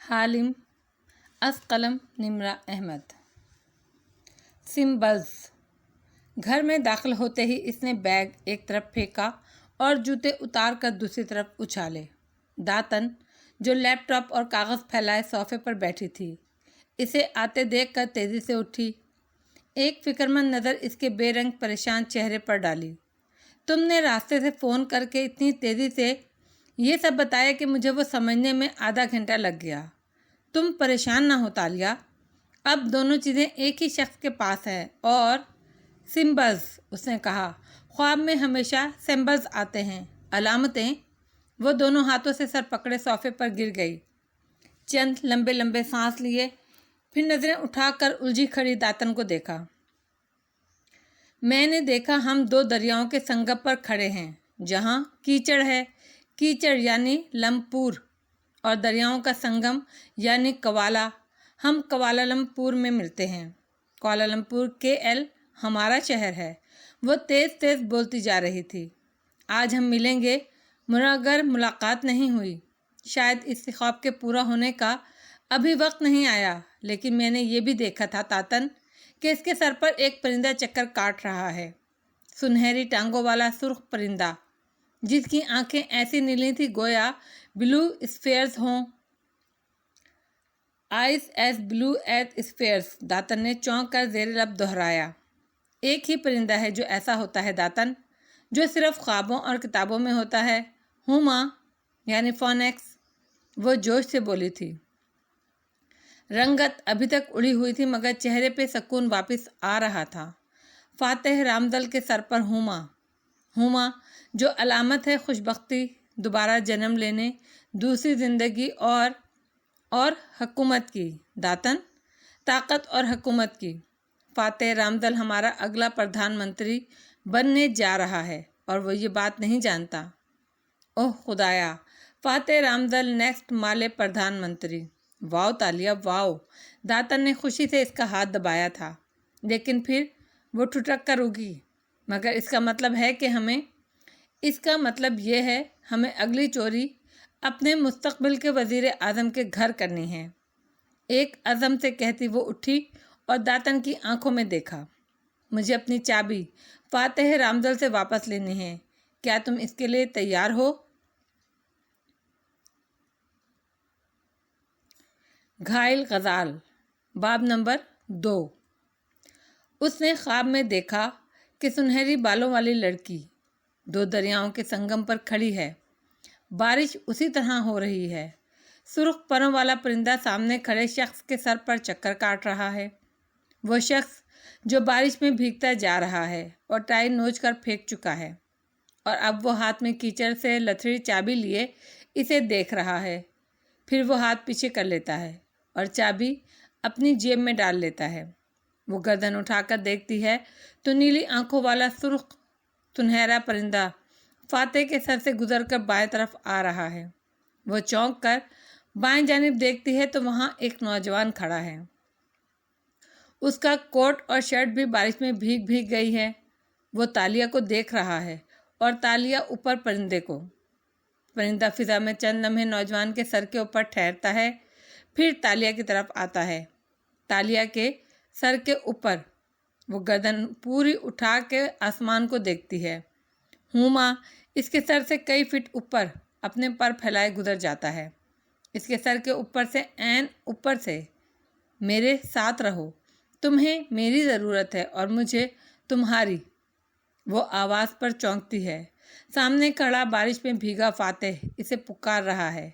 حالم از قلم نمرہ احمد۔ سمبلز۔ گھر میں داخل ہوتے ہی اس نے بیگ ایک طرف پھینکا اور جوتے اتار کر دوسری طرف اچھالے۔ داتن جو لیپ ٹاپ اور کاغذ پھیلائے صوفے پر بیٹھی تھی، اسے آتے دیکھ کر تیزی سے اٹھی۔ ایک فکرمند نظر اس کے بے رنگ پریشان چہرے پر ڈالی۔ تم نے راستے سے فون کر کے اتنی تیزی سے یہ سب بتایا کہ مجھے وہ سمجھنے میں آدھا گھنٹہ لگ گیا۔ تم پریشان نہ ہو تالیہ، اب دونوں چیزیں ایک ہی شخص کے پاس ہیں۔ اور سمبلز، اس نے کہا، خواب میں ہمیشہ سمبلز آتے ہیں، علامتیں۔ وہ دونوں ہاتھوں سے سر پکڑے صوفے پر گر گئی، چند لمبے لمبے سانس لیے، پھر نظریں اٹھا کر الجھی کھڑی داتن کو دیکھا۔ میں نے دیکھا ہم دو دریاؤں کے سنگم پر کھڑے ہیں، جہاں کیچڑ ہے، کیچڑ یعنی لمپور، اور دریاؤں کا سنگم یعنی کوالا۔ ہم کوالالمپور میں ملتے ہیں۔ کوالالمپور KL ہمارا شہر ہے۔ وہ تیز تیز بولتی جا رہی تھی۔ آج ہم ملیں گے، مگر ملاقات نہیں ہوئی۔ شاید اس خواب کے پورا ہونے کا ابھی وقت نہیں آیا، لیکن میں نے یہ بھی دیکھا تھا تاتن کہ اس کے سر پر ایک پرندہ چکر کاٹ رہا ہے، سنہری ٹانگوں والا سرخ پرندہ، جس کی آنکھیں ایسی نیلی تھی گویا بلو اسفیئرز ہوں۔ آئیز ایز بلو ایز اسفیئرز، داتن نے چونک کر زیر لب دہرایا۔ ایک ہی پرندہ ہے جو ایسا ہوتا ہے داتن، جو صرف خوابوں اور کتابوں میں ہوتا ہے۔ ہوں ماں، یعنی فونیکس، وہ جوش سے بولی تھی۔ رنگت ابھی تک اڑی ہوئی تھی مگر چہرے پہ سکون واپس آ رہا تھا۔ فاتح رامدل کے سر پر ہما جو علامت ہے خوشبختی، دوبارہ جنم لینے، دوسری زندگی اور حکومت کی۔ داتن، طاقت اور حکومت کی۔ فاتح رامدل ہمارا اگلا پردھان منتری بننے جا رہا ہے اور وہ یہ بات نہیں جانتا۔ اوہ خدایا، فاتح رامدل نیکسٹ مالے پردھان منتری۔ واؤ تالیہ، واؤ۔ داتن نے خوشی سے اس کا ہاتھ دبایا تھا، لیکن پھر وہ ٹھٹک کر اگی۔ مگر اس کا مطلب یہ ہے ہمیں اگلی چوری اپنے مستقبل کے وزیر اعظم کے گھر کرنی ہے۔ ایک عزم سے کہتی وہ اٹھی اور داتن کی آنکھوں میں دیکھا۔ مجھے اپنی چابی فاتح رامدل سے واپس لینی ہے، کیا تم اس کے لیے تیار ہو؟ گھائل غزال، باب نمبر 2۔ اس نے خواب میں دیکھا کہ سنہری بالوں والی لڑکی دو دریاؤں کے سنگم پر کھڑی ہے۔ بارش اسی طرح ہو رہی ہے۔ سرخ پروں والا پرندہ سامنے کھڑے شخص کے سر پر چکر کاٹ رہا ہے۔ وہ شخص جو بارش میں بھیگتا جا رہا ہے اور ٹائی نوچ کر پھینک چکا ہے، اور اب وہ ہاتھ میں کیچڑ سے لتھڑی چابی لیے اسے دیکھ رہا ہے۔ پھر وہ ہاتھ پیچھے کر لیتا ہے اور چابی اپنی جیب میں ڈال لیتا ہے۔ وہ گردن اٹھا کر دیکھتی ہے تو نیلی آنکھوں والا سرخ سنہرا پرندہ فاتح کے سر سے گزر کر بائیں طرف آ رہا ہے۔ وہ چونک کر بائیں جانب دیکھتی ہے تو وہاں ایک نوجوان کھڑا ہے۔ اس کا کوٹ اور شرٹ بھی بارش میں بھیگ گئی ہے۔ وہ تالیہ کو دیکھ رہا ہے اور تالیہ اوپر پرندے کو۔ پرندہ فضا میں چند لمحے نوجوان کے سر کے اوپر ٹھہرتا ہے، پھر تالیہ کی طرف آتا ہے۔ تالیہ کے سر کے اوپر وہ گردن پوری اٹھا کے آسمان کو دیکھتی ہے۔ ہما اس کے سر سے کئی فٹ اوپر اپنے پر پھیلائے گزر جاتا ہے۔ اس کے سر کے اوپر سے عین اوپر سے، میرے ساتھ رہو، تمہیں میری ضرورت ہے اور مجھے تمہاری۔ وہ آواز پر چونکتی ہے۔ سامنے کھڑا بارش میں بھیگا فاتح اسے پکار رہا ہے۔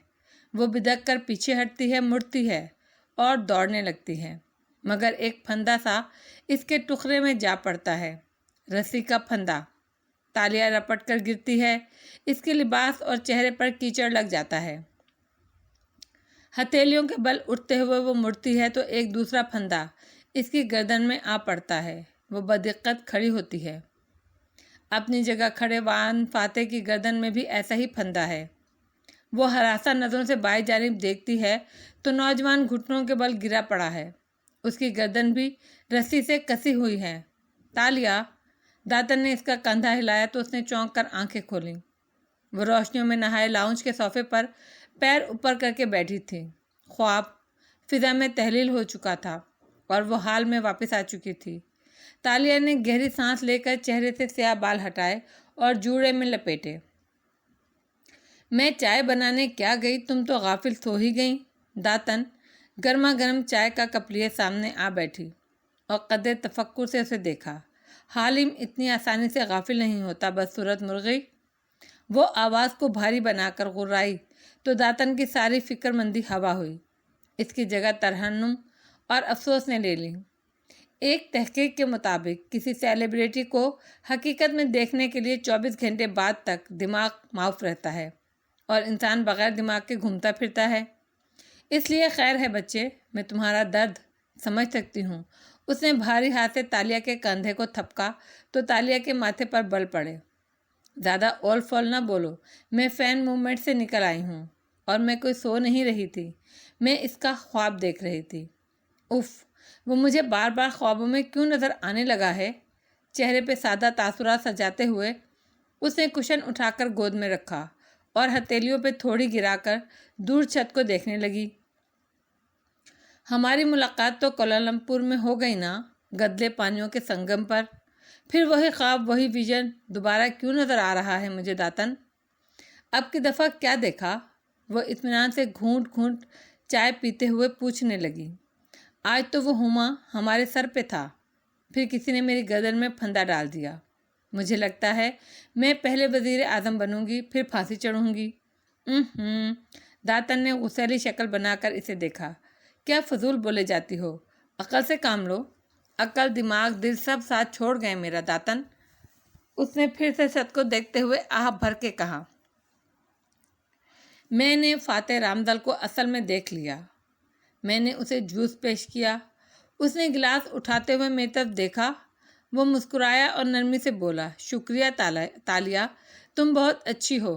وہ بدک کر پیچھے ہٹتی ہے، مڑتی ہے اور دوڑنے لگتی ہے، مگر ایک پھندا سا اس کے ٹخرے میں جا پڑتا ہے، رسی کا پھندا۔ تالیہ رپٹ کر گرتی ہے، اس کے لباس اور چہرے پر کیچڑ لگ جاتا ہے۔ ہتھیلیوں کے بل اٹھتے ہوئے وہ مڑتی ہے تو ایک دوسرا پھندا اس کی گردن میں آ پڑتا ہے۔ وہ بدقت کھڑی ہوتی ہے۔ اپنی جگہ کھڑے وان فاتح کی گردن میں بھی ایسا ہی پھندا ہے۔ وہ ہراساں نظروں سے بائیں جانب دیکھتی ہے تو نوجوان گھٹنوں کے بل گرا پڑا ہے، اس کی گردن بھی رسی سے کسی ہوئی ہے۔ تالیہ، داتن نے اس کا کندھا ہلایا تو اس نے چونک کر آنکھیں کھولیں۔ وہ روشنیوں میں نہائے لاؤنج کے صوفے پر پیر اوپر کر کے بیٹھی تھی۔ خواب فضا میں تحلیل ہو چکا تھا اور وہ حال میں واپس آ چکی تھی۔ تالیہ نے گہری سانس لے کر چہرے سے سیاہ بال ہٹائے اور جوڑے میں لپیٹے۔ میں چائے بنانے کیا گئی، تم تو غافل سو ہی گئیں۔ داتن گرما گرم چائے کا کپ لیے سامنے آ بیٹھی اور قدر تفکر سے اسے دیکھا۔ حالم اتنی آسانی سے غافل نہیں ہوتا، بس صورت مرغی۔ وہ آواز کو بھاری بنا کر غرائی تو داتن کی ساری فکر مندی ہوا ہوئی۔ اس کی جگہ ترحم اور افسوس نے لے لی۔ ایک تحقیق کے مطابق کسی سیلیبریٹی کو حقیقت میں دیکھنے کے لیے 24 گھنٹے بعد تک دماغ معاف رہتا ہے اور انسان بغیر دماغ کے گھومتا پھرتا ہے۔ اس لیے خیر ہے بچے، میں تمہارا درد سمجھ سکتی ہوں۔ اس نے بھاری ہاتھ سے تالیہ کے کندھے کو تھپکا تو تالیہ کے ماتھے پر بل پڑے۔ زیادہ اول فول نہ بولو، میں فین موومنٹ سے نکل آئی ہوں اور میں کوئی سو نہیں رہی تھی، میں اس کا خواب دیکھ رہی تھی۔ اف، وہ مجھے بار بار خوابوں میں کیوں نظر آنے لگا ہے؟ چہرے پہ سادہ تاثرات سجاتے ہوئے اس نے کشن اٹھا کر گود میں رکھا اور ہتھیلیوں پہ تھوڑی گرا کر دور چھت کو دیکھنے لگی۔ ہماری ملاقات تو کوالالمپور میں ہو گئی نا، گدلے پانیوں کے سنگم پر۔ پھر وہی خواب، وہی ویژن دوبارہ کیوں نظر آ رہا ہے مجھے داتن؟ اب کی دفعہ کیا دیکھا؟ وہ اطمینان سے گھونٹ گھونٹ چائے پیتے ہوئے پوچھنے لگی۔ آج تو وہ ہما ہمارے سر پہ تھا، پھر کسی نے میری گردن میں پھندا ڈال دیا۔ مجھے لگتا ہے میں پہلے وزیر اعظم بنوں گی، پھر پھانسی چڑھوں گی۔ داتن نے غصیلی شکل بنا کر اسے دیکھا۔ کیا فضول بولے جاتی ہو؟ عقل سے کام لو۔ عقل، دماغ، دل سب ساتھ چھوڑ گئے میرا داتن۔ اس نے پھر سے چھت کو دیکھتے ہوئے آہ بھر کے کہا۔ میں نے فاتح رامدل کو اصل میں دیکھ لیا۔ میں نے اسے جوس پیش کیا۔ اس نے گلاس اٹھاتے ہوئے میری طرف دیکھا۔ وہ مسکرایا اور نرمی سے بولا، شکریہ تالیہ، تم بہت اچھی ہو۔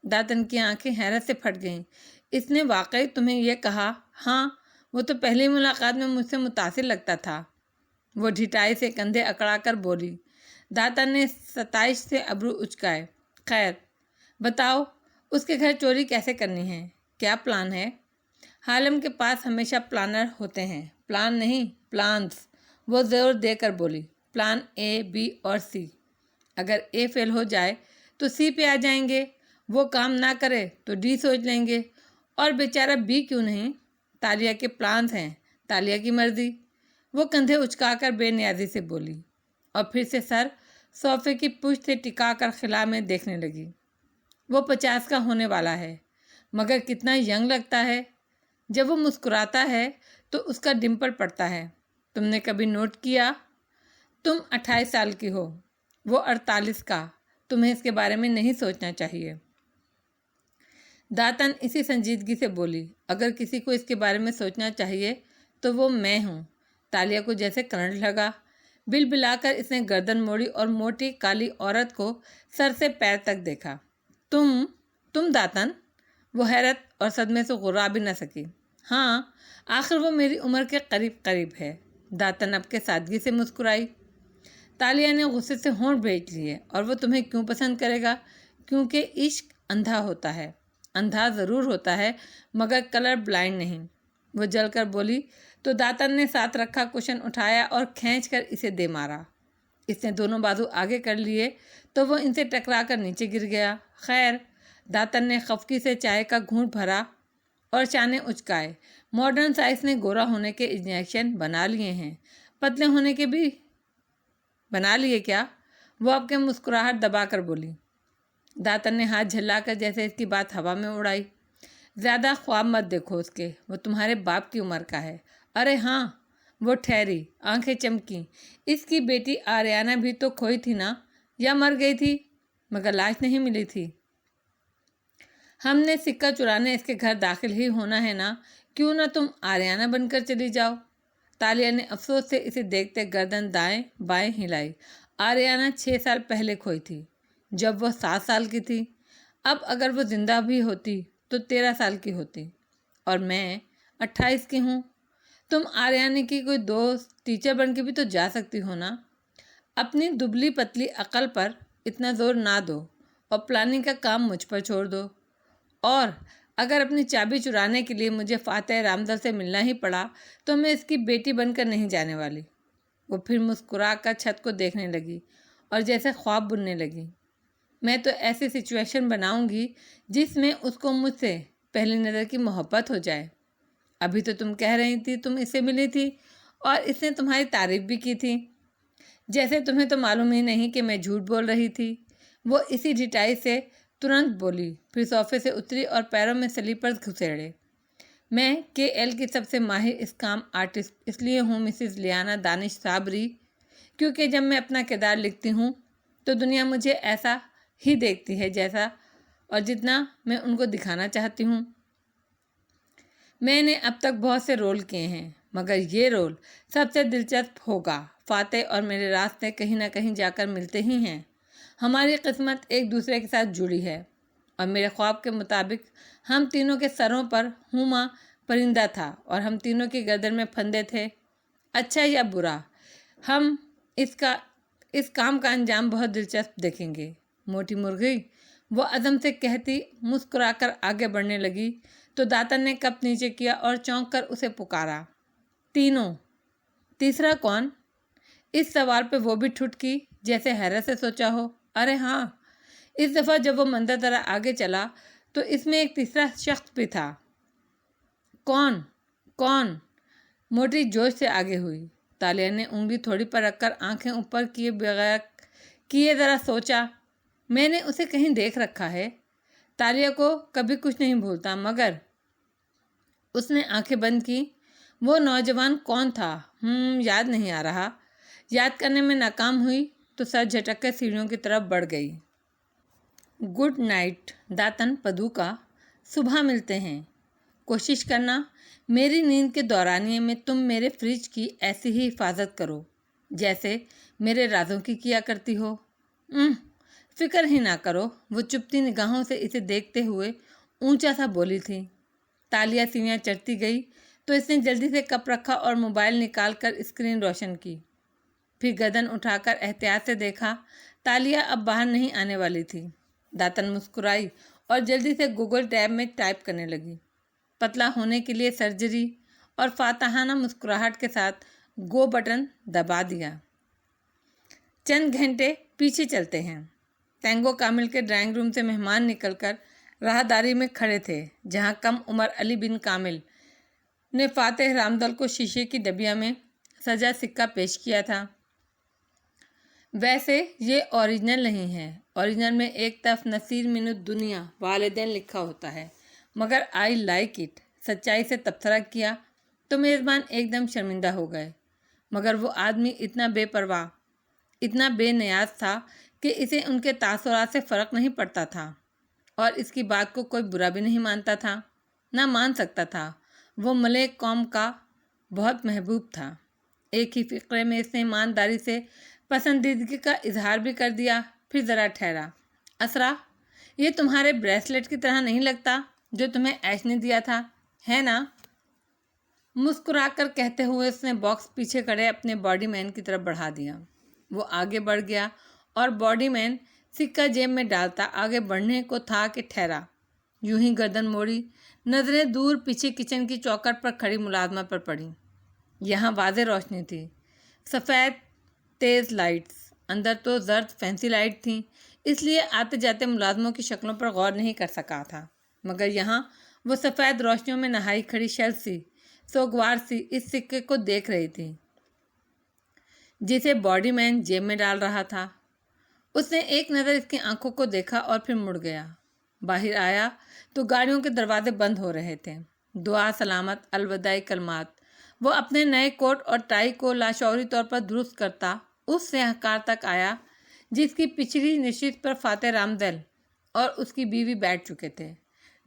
داتن کی آنکھیں حیرت سے پھٹ گئیں۔ اس نے واقعی تمہیں یہ کہا؟ ہاں، وہ تو پہلی ملاقات میں مجھ سے متاثر لگتا تھا۔ وہ ڈھٹائی سے کندھے اکڑا کر بولی۔ داتن نے ستائش سے ابرو اچکائے۔ خیر بتاؤ، اس کے گھر چوری کیسے کرنی ہے؟ کیا پلان ہے؟ حالم کے پاس ہمیشہ پلانر ہوتے ہیں۔ پلان نہیں، پلانز، وہ زور دے کر بولی۔ پلان اے، بی اور سی۔ اگر اے فیل ہو جائے تو سی پہ آ جائیں گے، وہ کام نہ کرے تو ڈی سوچ لیں گے، اور بیچارہ بی کیوں نہیں؟ تالیہ کے پلانز ہیں، تالیہ کی مرضی۔ وہ کندھے اچکا کر بے نیازی سے بولی اور پھر سے سر صوفے کی پشت سے ٹکا کر خلا میں دیکھنے لگی۔ وہ 50 کا ہونے والا ہے، مگر کتنا ینگ لگتا ہے۔ جب وہ مسکراتا ہے تو اس کا ڈمپل پڑتا ہے۔ تم نے کبھی نوٹ کیا؟ تم 28 سال کی ہو، وہ 48 کا۔ تمہیں اس کے بارے میں نہیں سوچنا چاہیے۔ داتن اسی سنجیدگی سے بولی، اگر کسی کو اس کے بارے میں سوچنا چاہیے تو وہ میں ہوں۔ تالیہ کو جیسے کرنٹ لگا۔ بل بلا کر اس نے گردن موڑی اور موٹی کالی عورت کو سر سے پیر تک دیکھا۔ تم داتن؟ وہ حیرت اور صدمے سے غرا بھی نہ سکی۔ ہاں، آخر وہ میری عمر کے قریب قریب ہے۔ داتن اب کے سادگی سے مسکرائی۔ تالیہ نے غصے سے ہونٹ بھیج لیے۔ اور وہ تمہیں کیوں پسند کرے گا؟ کیونکہ عشق اندھا ہوتا ہے۔ اندھا ضرور ہوتا ہے مگر کلر بلائنڈ نہیں، وہ جل کر بولی تو داتن نے ساتھ رکھا کشن اٹھایا اور کھینچ کر اسے دے مارا۔ اس نے دونوں بازو آگے کر لیے تو وہ ان سے ٹکرا کر نیچے گر گیا۔ خیر، داتن نے خفکی سے چائے کا گھونٹ بھرا اور شانے اچکائے۔ ماڈرن سائنس نے گورا ہونے کے انجیکشن بنا لیے ہیں، پتلے ہونے کے بھی بنا لیے کیا؟ وہ اب کے مسکراہٹ دبا کر بولی۔ داتن نے ہاتھ جھلا کر جیسے اس کی بات ہوا میں اڑائی۔ زیادہ خواب مت دیکھو اس کے، وہ تمہارے باپ کی عمر کا ہے۔ ارے ہاں، وہ ٹھہری، آنکھیں چمکی۔ اس کی بیٹی آریانہ بھی تو کھوئی تھی نا، یا مر گئی تھی؟ مگر لاش نہیں ملی تھی۔ ہم نے سکہ چرانے اس کے گھر داخل ہی ہونا ہے نا، کیوں نہ تم آریانہ بن کر چلی جاؤ؟ تالیہ نے افسوس سے اسے دیکھتے گردن دائیں بائیں ہلائی۔ آریانہ 6 سال پہلے کھوئی تھی، جب وہ 7 سال کی تھی۔ اب اگر وہ زندہ بھی ہوتی تو 13 سال کی ہوتی، اور میں 28 کی ہوں۔ تم آریانہ کی کوئی دوست، ٹیچر بن کے بھی تو جا سکتی ہو نا۔ اپنی دبلی پتلی عقل پر اتنا زور نہ دو اور پلاننگ کا کام مجھ پر چھوڑ دو۔ اور اگر اپنی چابی چرانے کے لیے مجھے فاتح رامدل سے ملنا ہی پڑا تو میں اس کی بیٹی بن کر نہیں جانے والی۔ وہ پھر مسکرا کر چھت کو دیکھنے لگی اور جیسے خواب بننے لگی۔ میں تو ایسی سچویشن بناؤں گی جس میں اس کو مجھ سے پہلی نظر کی محبت ہو جائے۔ ابھی تو تم کہہ رہی تھی تم اس سے ملی تھی اور اس نے تمہاری تعریف بھی کی تھی، جیسے تمہیں تو معلوم ہی نہیں کہ میں جھوٹ بول رہی تھی۔ وہ اسی ڈٹائی سے ترنت بولی، پھر صوفے سے اتری اور پیروں میں سلیپرز گھسیڑے۔ میں KL کی سب سے ماہر اسکام آرٹسٹ اس لیے ہوں مسز لیانا دانش صابری، کیونکہ جب میں اپنا کردار لکھتی ہوں تو دنیا مجھے ایسا ہی دیکھتی ہے جیسا اور جتنا میں ان کو دکھانا چاہتی ہوں۔ میں نے اب تک بہت سے رول کیے ہیں مگر یہ رول سب سے دلچسپ ہوگا۔ فاتح اور میرے راستے کہیں نہ کہیں جا کر ملتے ہی ہیں۔ ہماری قسمت ایک دوسرے کے ساتھ جڑی ہے اور میرے خواب کے مطابق ہم تینوں کے سروں پر ہما پرندہ تھا اور ہم تینوں کی گردن میں پھندے تھے۔ اچھا یا برا، ہم اس کام کا انجام بہت دلچسپ دیکھیں گے۔ موٹی مرغی، وہ عزم سے کہتی مسکرا کر آگے بڑھنے لگی تو داتن نے کپ نیچے کیا اور چونک کر اسے پکارا، تینوں؟ تیسرا کون؟ اس سوال پہ وہ بھی ٹھٹکی جیسے حیرت سے سوچا ہو۔ ارے ہاں، اس دفعہ جب وہ مندر طرح آگے چلا تو اس میں ایک تیسرا شخص بھی تھا۔ کون؟ کون؟ موٹی جوش سے آگے ہوئی۔ تالیہ نے انگلی تھوڑی پر رکھ کر آنکھیں اوپر کیے بغیر کیے ذرا سوچا، میں نے اسے کہیں دیکھ رکھا ہے۔ تالیہ کو کبھی کچھ نہیں بھولتا مگر اس نے آنکھیں بند کی۔ وہ نوجوان کون تھا؟ یاد نہیں آ رہا۔ یاد کرنے میں ناکام ہوئی تو سر جھٹک کر سیڑھیوں کی طرف بڑھ گئی۔ گڈ نائٹ داتن پدوکا، صبح ملتے ہیں۔ کوشش کرنا میری نیند کے دورانیے میں تم میرے فریج کی ایسی ہی حفاظت کرو جیسے میرے رازوں کی کیا کرتی ہو۔ فکر ہی نہ کرو، وہ چپتی نگاہوں سے اسے دیکھتے ہوئے اونچا سا بولی تھی۔ تالیہ سیویاں چڑھتی گئی تو اس نے جلدی سے کپ رکھا اور موبائل نکال کر اسکرین روشن کی، پھر گردن اٹھا کر احتیاط سے دیکھا۔ تالیہ اب باہر نہیں آنے والی تھی۔ داتن مسکرائی اور جلدی سے گوگل ٹیب میں ٹائپ کرنے لگی، پتلا ہونے کے لیے سرجری، اور فاتحانہ مسکراہٹ کے ساتھ گو بٹن دبا دیا۔ چند گھنٹے پیچھے چلتے ہیں۔ تینگو کامل کے ڈرائنگ روم سے مہمان نکل کر راہداری میں کھڑے تھے جہاں کم عمر علی بن کامل نے فاتح رامدل کو شیشے کی ڈبیا میں سجا سکہ پیش کیا تھا۔ ویسے یہ اوریجنل نہیں ہے، اوریجنل میں ایک طرف نصیر من الدنیا والدین لکھا ہوتا ہے، مگر آئی لائک اٹ۔ سچائی سے تبصرہ کیا تو میزبان ایک دم شرمندہ ہو گئے، مگر وہ آدمی اتنا بے پرواہ، اتنا بے نیاز تھا کہ اسے ان کے تاثرات سے فرق نہیں پڑتا تھا اور اس کی بات کو کوئی برا بھی نہیں مانتا تھا، نہ مان سکتا تھا۔ وہ ملک قوم کا بہت محبوب تھا۔ ایک ہی فقرے میں اس نے ایمانداری سے پسندیدگی کا اظہار بھی کر دیا۔ پھر ذرا ٹھہرا، اسرا، یہ تمہارے بریسلٹ کی طرح نہیں لگتا جو تمہیں ایش نے دیا تھا، ہے نا؟ مسکرا کر کہتے ہوئے اس نے باکس پیچھے کھڑے اپنے باڈی مین کی طرف بڑھا دیا۔ وہ آگے بڑھ گیا اور باڈی مین سکہ جیب میں ڈالتا آگے بڑھنے کو تھا کہ ٹھہرا، یوں ہی گردن موڑی، نظریں دور پیچھے کچن کی چوکھٹ پر کھڑی ملازمہ پر پڑیں۔ یہاں واضح روشنی تھی، سفید تیز لائٹس، اندر تو زرد فینسی لائٹ تھیں، اس لیے آتے جاتے ملازموں کی شکلوں پر غور نہیں کر سکا تھا، مگر یہاں وہ سفید روشنیوں میں نہائی کھڑی شل سی سوگوار سی اس سکے کو دیکھ رہی تھی جسے باڈی مین جیب میں ڈال رہا تھا۔ اس نے ایک نظر اس کی آنکھوں کو دیکھا اور پھر مڑ گیا۔ باہر آیا تو گاڑیوں کے دروازے بند ہو رہے تھے۔ دعا سلامت الوداعی کلمات وہ اپنے نئے کوٹ اور ٹائی کو لاشعوری طور پر درست کرتا اس سیاہکار تک آیا جس کی پچھلی نشست پر فاتح رامدل اور اس کی بیوی بیٹھ چکے تھے۔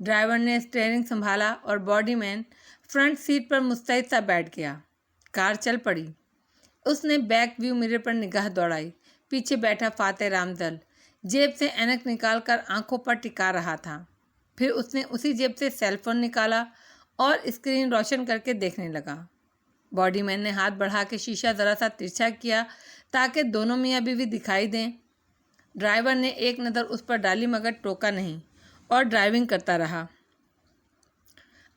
ڈرائیور نے اسٹیئرنگ سنبھالا اور باڈی مین فرنٹ سیٹ پر مستعد سا بیٹھ گیا۔ کار چل پڑی۔ اس نے بیک ویو مرر پر نگاہ دوڑائی۔ پیچھے بیٹھا فاتح رامدل جیب سے اینک نکال کر آنکھوں پر ٹکا رہا تھا، پھر اس نے اسی جیب سے سیل فون نکالا اور اسکرین روشن کر کے دیکھنے لگا۔ باڈی مین نے ہاتھ بڑھا کے شیشہ ذرا سا ترچھا کیا تاکہ دونوں میاں بیوی دکھائی دیں۔ ڈرائیور نے ایک نظر اس پر ڈالی مگر ٹوکا نہیں اور ڈرائیونگ کرتا رہا۔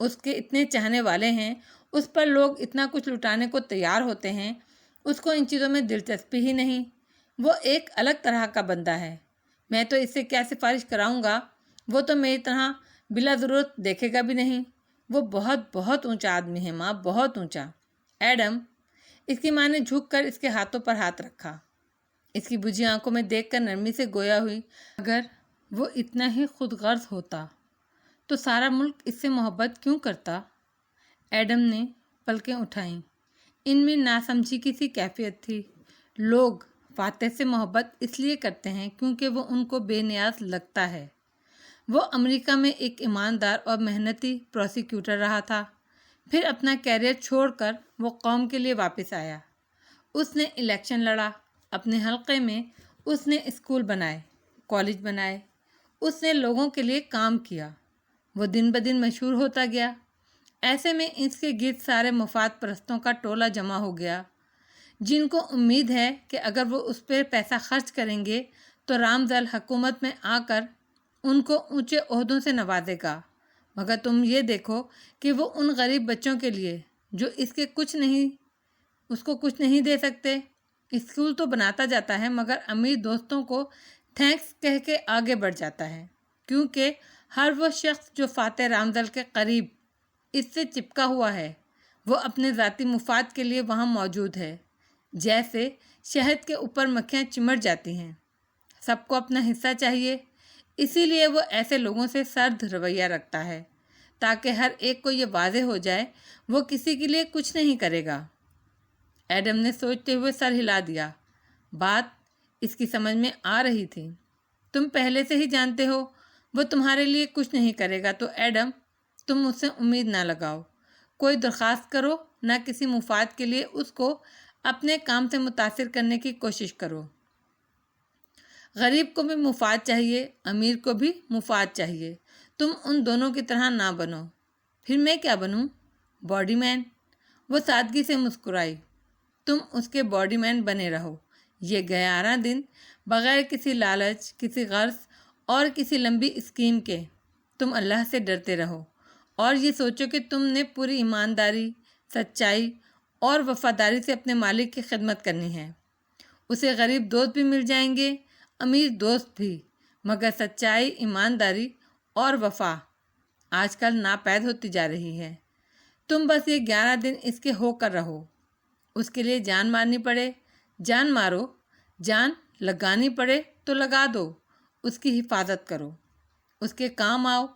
اس کے اتنے چاہنے والے ہیں، اس پر لوگ اتنا کچھ لٹانے کو تیار ہوتے ہیں، اس کو ان چیزوں میں دلچسپی ہی نہیں۔ وہ ایک الگ طرح کا بندہ ہے، میں تو اس سے کیا سفارش کراؤں گا، وہ تو میری طرح بلا ضرورت دیکھے گا بھی نہیں۔ وہ بہت بہت اونچا آدمی ہے ماں، بہت اونچا۔ ایڈم، اس کی ماں نے جھک کر اس کے ہاتھوں پر ہاتھ رکھا، اس کی بجھی آنکھوں میں دیکھ کر نرمی سے گویا ہوئی، اگر وہ اتنا ہی خود غرض ہوتا تو سارا ملک اس سے محبت کیوں کرتا؟ ایڈم نے پلکیں اٹھائیں، ان میں ناسمجھی کی سی کیفیت تھی۔ لوگ فاتح سے محبت اس لیے کرتے ہیں کیونکہ وہ ان کو بے نیاز لگتا ہے۔ وہ امریکہ میں ایک ایماندار اور محنتی پروسیکیوٹر رہا تھا، پھر اپنا کیریئر چھوڑ کر وہ قوم کے لیے واپس آیا۔ اس نے الیکشن لڑا، اپنے حلقے میں اس نے اسکول بنائے، کالج بنائے، اس نے لوگوں کے لیے کام کیا۔ وہ دن بدن مشہور ہوتا گیا۔ ایسے میں اس کے گرد سارے مفاد پرستوں کا ٹولہ جمع ہو گیا، جن کو امید ہے کہ اگر وہ اس پہ پیسہ خرچ کریں گے تو رام زل حکومت میں آ کر ان کو اونچے عہدوں سے نوازے گا۔ مگر تم یہ دیکھو کہ وہ ان غریب بچوں کے لیے جو اس کو کچھ نہیں دے سکتے، اسکول تو بناتا جاتا ہے مگر امیر دوستوں کو تھینکس کہہ کے آگے بڑھ جاتا ہے، کیونکہ ہر وہ شخص جو فاتح رامزل کے قریب اس سے چپکا ہوا ہے وہ اپنے ذاتی مفاد کے لیے وہاں موجود ہے۔ جیسے شہد کے اوپر مکھیاں چمٹ جاتی ہیں، سب کو اپنا حصہ چاہیے، اسی لیے وہ ایسے لوگوں سے سرد رویہ رکھتا ہے تاکہ ہر ایک کو یہ واضح ہو جائے وہ کسی کے لیے کچھ نہیں کرے گا۔ ایڈم نے سوچتے ہوئے سر ہلا دیا۔ بات اس کی سمجھ میں آ رہی تھی۔ تم پہلے سے ہی جانتے ہو وہ تمہارے لیے کچھ نہیں کرے گا، تو ایڈم تم مجھ سے امید نہ لگاؤ۔ کوئی درخواست کرو، نہ کسی مفاد کے لیے اس کو اپنے کام سے متاثر کرنے کی کوشش کرو۔ غریب کو بھی مفاد چاہیے، امیر کو بھی مفاد چاہیے، تم ان دونوں کی طرح نہ بنو۔ پھر میں کیا بنوں؟ باڈی مین۔ وہ سادگی سے مسکرائی۔ تم اس کے باڈی مین بنے رہو، یہ 11 دن، بغیر کسی لالچ، کسی غرض اور کسی لمبی اسکیم کے۔ تم اللہ سے ڈرتے رہو اور یہ سوچو کہ تم نے پوری ایمانداری، سچائی اور وفاداری سے اپنے مالک کی خدمت کرنی ہے۔ اسے غریب دوست بھی مل جائیں گے، امیر دوست بھی، مگر سچائی، ایمانداری اور وفا آج کل ناپید ہوتی جا رہی ہے۔ تم بس یہ 11 دن اس کے ہو کر رہو۔ اس کے لیے جان مارنی پڑے، جان مارو، جان لگانی پڑے تو لگا دو، اس کی حفاظت کرو، اس کے کام آؤ،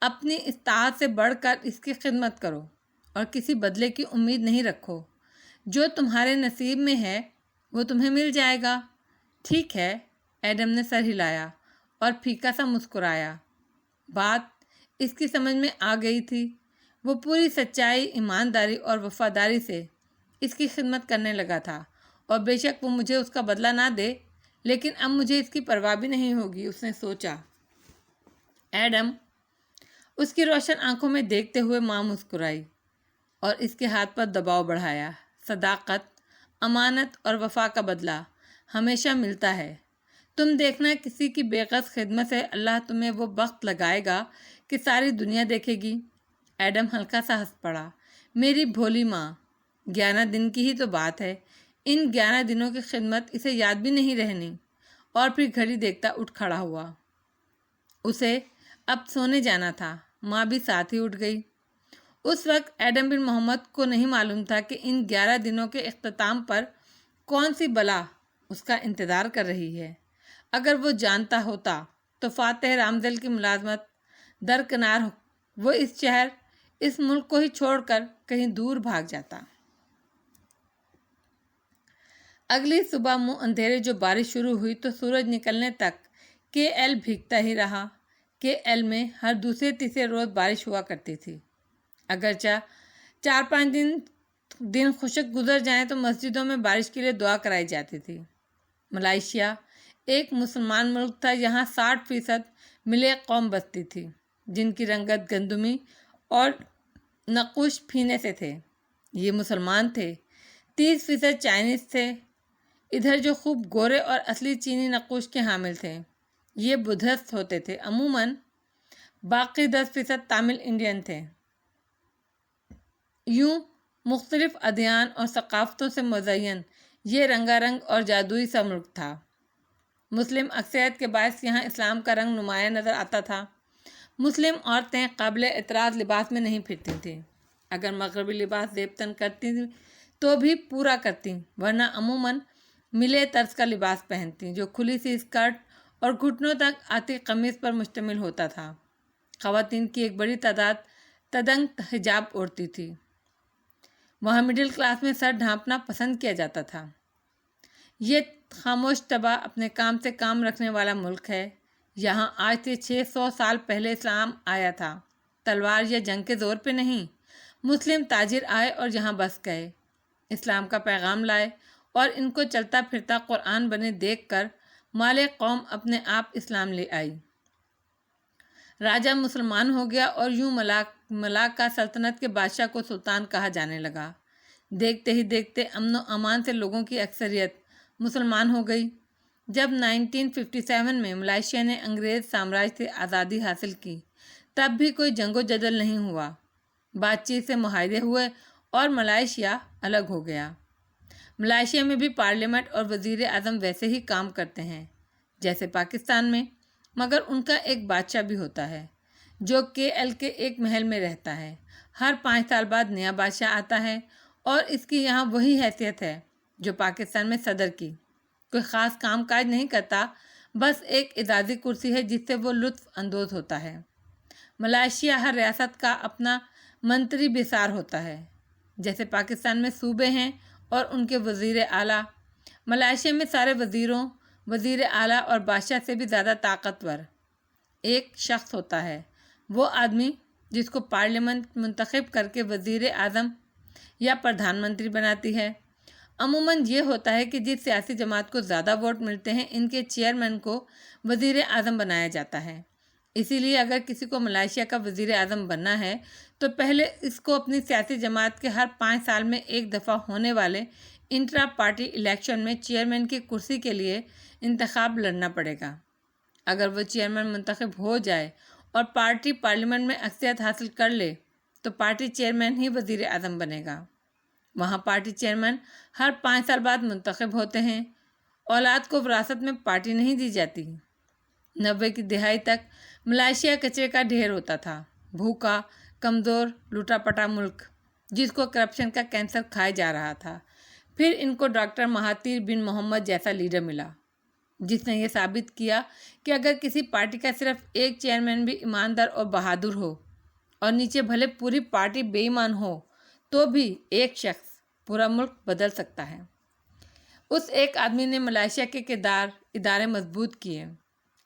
اپنی استطاعت سے بڑھ کر اس کی خدمت کرو اور کسی بدلے کی امید نہیں رکھو۔ جو تمہارے نصیب میں ہے وہ تمہیں مل جائے گا۔ ٹھیک ہے، ایڈم نے سر ہلایا اور پھیکا سا مسکرایا۔ بات اس کی سمجھ میں آ گئی تھی۔ وہ پوری سچائی، ایمانداری اور وفاداری سے اس کی خدمت کرنے لگا تھا، اور بے شک وہ مجھے اس کا بدلہ نہ دے، لیکن اب مجھے اس کی پرواہ بھی نہیں ہوگی، اس نے سوچا۔ ایڈم، اس کی روشن آنکھوں میں دیکھتے ہوئے ماں مسکرائی اور اس کے ہاتھ پر دباؤ بڑھایا۔ صداقت، امانت اور وفا کا بدلہ ہمیشہ ملتا ہے۔ تم دیکھنا کسی کی بے غرض خدمت سے اللہ تمہیں وہ بخت لگائے گا کہ ساری دنیا دیکھے گی۔ ایڈم ہلکا سا ہنس پڑا۔ میری بھولی ماں، 11 دن کی ہی تو بات ہے، ان 11 دنوں کی خدمت اسے یاد بھی نہیں رہنی۔ اور پھر گھڑی دیکھتا اٹھ کھڑا ہوا۔ اسے اب سونے جانا تھا، ماں بھی ساتھ ہی اٹھ گئی۔ اس وقت ایڈم بن محمد کو نہیں معلوم تھا کہ ان 11 دنوں کے اختتام پر کون سی بلا اس کا انتظار کر رہی ہے۔ اگر وہ جانتا ہوتا تو فاتح رامزل کی ملازمت درکنار وہ اس شہر، اس ملک کو ہی چھوڑ کر کہیں دور بھاگ جاتا۔ اگلی صبح منہ اندھیرے جو بارش شروع ہوئی تو سورج نکلنے تک KL بھیگتا ہی رہا۔ KL میں ہر دوسرے تیسرے روز بارش ہوا کرتی تھی۔ اگرچہ 4-5 دن خشک گزر جائیں تو مسجدوں میں بارش کے لیے دعا کرائی جاتی تھی۔ ملائیشیا ایک مسلمان ملک تھا، یہاں 60% ملے قوم بستی تھی، جن کی رنگت گندمی اور نقوش پھینے سے تھے۔ یہ مسلمان تھے۔ 30% چائنیز تھے، ادھر جو خوب گورے اور اصلی چینی نقوش کے حامل تھے، یہ بدھسٹ ہوتے تھے۔ عموماً باقی 10% تامل انڈین تھے۔ یوں مختلف ادیان اور ثقافتوں سے مزین یہ رنگا رنگ اور جادوئی سا ملک تھا۔ مسلم اکثریت کے باعث یہاں اسلام کا رنگ نمایاں نظر آتا تھا۔ مسلم عورتیں قابل اعتراض لباس میں نہیں پھرتی تھیں۔ اگر مغربی لباس زیبتاً کرتی تو بھی پورا کرتی، ورنہ عموماً ملے طرز کا لباس پہنتی جو کھلی سی اسکرٹ اور گھٹنوں تک آتی قمیص پر مشتمل ہوتا تھا۔ خواتین کی ایک بڑی تعداد تدنگ حجاب اوڑھتی تھی۔ وہاں مڈل کلاس میں سر ڈھانپنا پسند کیا جاتا تھا۔ یہ خاموش طبع اپنے کام سے کام رکھنے والا ملک ہے۔ یہاں آج سے 600 سال پہلے اسلام آیا تھا، تلوار یا جنگ کے زور پہ نہیں۔ مسلم تاجر آئے اور یہاں بس گئے، اسلام کا پیغام لائے، اور ان کو چلتا پھرتا قرآن بنے دیکھ کر مال قوم اپنے آپ اسلام لے آئی۔ راجہ مسلمان ہو گیا اور یوں ملاک کا سلطنت کے بادشاہ کو سلطان کہا جانے لگا۔ دیکھتے ہی دیکھتے امن و امان سے لوگوں کی اکثریت مسلمان ہو گئی۔ جب 1957 میں ملائیشیا نے انگریز سامراج سے آزادی حاصل کی، تب بھی کوئی جنگ و جدل نہیں ہوا۔ بات چیت سے معاہدے ہوئے اور ملائیشیا الگ ہو گیا۔ ملائیشیا میں بھی پارلیمنٹ اور وزیر اعظم ویسے ہی کام کرتے ہیں جیسے پاکستان میں، مگر ان کا ایک بادشاہ بھی ہوتا ہے جو KL کے ایک محل میں رہتا ہے۔ ہر 5 سال بعد نیا بادشاہ آتا ہے اور اس کی یہاں وہی حیثیت ہے جو پاکستان میں صدر کی۔ کوئی خاص کام کاج نہیں کرتا، بس ایک اعزازی کرسی ہے جس سے وہ لطف اندوز ہوتا ہے۔ ملائیشیا ہر ریاست کا اپنا منتری بسار ہوتا ہے، جیسے پاکستان میں صوبے ہیں اور ان کے وزیر اعلیٰ۔ ملائیشیا میں سارے وزیروں، وزیر اعلیٰ اور بادشاہ سے بھی زیادہ طاقتور ایک شخص ہوتا ہے، وہ آدمی جس کو پارلیمنٹ منتخب کر کے وزیر اعظم یا پردھان منتری بناتی ہے۔ عموماً یہ ہوتا ہے کہ جس سیاسی جماعت کو زیادہ ووٹ ملتے ہیں، ان کے چیئرمین کو وزیر اعظم بنایا جاتا ہے۔ اسی لیے اگر کسی کو ملائیشیا کا وزیر اعظم بننا ہے تو پہلے اس کو اپنی سیاسی جماعت کے ہر 5 سال میں ایک دفعہ ہونے والے انٹرا پارٹی الیکشن میں چیئرمین کی کرسی کے لیے انتخاب لڑنا پڑے گا۔ اگر وہ چیئرمین منتخب ہو جائے اور پارٹی پارلیمنٹ میں اکثریت حاصل کر لے تو پارٹی چیئرمین ہی وزیر اعظم بنے گا۔ وہاں پارٹی چیئرمین ہر 5 سال بعد منتخب ہوتے ہیں۔ اولاد کو وراثت میں پارٹی نہیں دی جاتی۔ 90 کی دہائی تک ملائیشیا کچرے کا ڈھیر ہوتا تھا، بھوکا، کمزور، لوٹا پٹا ملک جس کو کرپشن کا کینسر کھائے جا رہا تھا۔ پھر ان کو ڈاکٹر مہاتیر بن محمد جیسا لیڈر ملا جس نے یہ ثابت کیا کہ اگر کسی پارٹی کا صرف ایک چیئرمین بھی ایماندار اور بہادر ہو اور نیچے بھلے پوری پارٹی بے ایمان ہو تو بھی ایک شخص پورا ملک بدل سکتا ہے۔ اس ایک آدمی نے ملائیشیا کے ادارے مضبوط کیے،